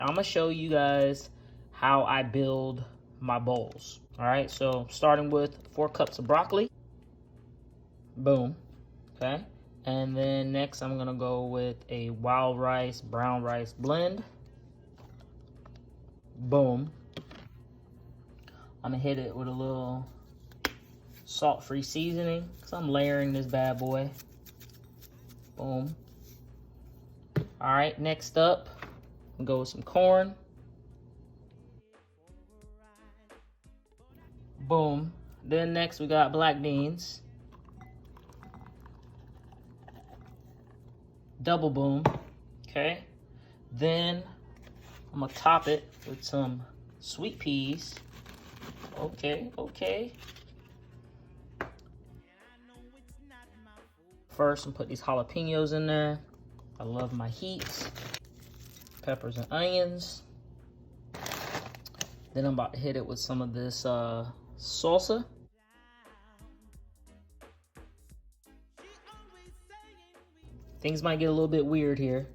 I'm gonna show you guys how I build my bowls. All right, so starting with 4 cups of broccoli. Boom. Okay. And then next I'm gonna go with a wild rice, brown rice blend. Boom. I'm gonna hit it with a little salt-free seasoning because I'm layering this bad boy. Boom. All right, next up, we'll go with some corn. Boom. Then next we got black beans. Double boom. Okay. Then I'm gonna top it with some sweet peas. Okay, okay. First, I'm put these jalapenos in there. I love my heat. Peppers and onions. Then I'm about to hit it with some of this salsa. Things might get a little bit weird here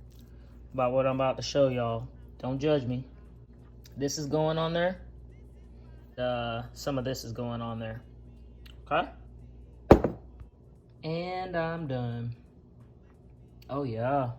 about what I'm about to show y'all. Don't judge me. This is going on there. Some of this is going on there. Okay? And I'm done. Oh yeah.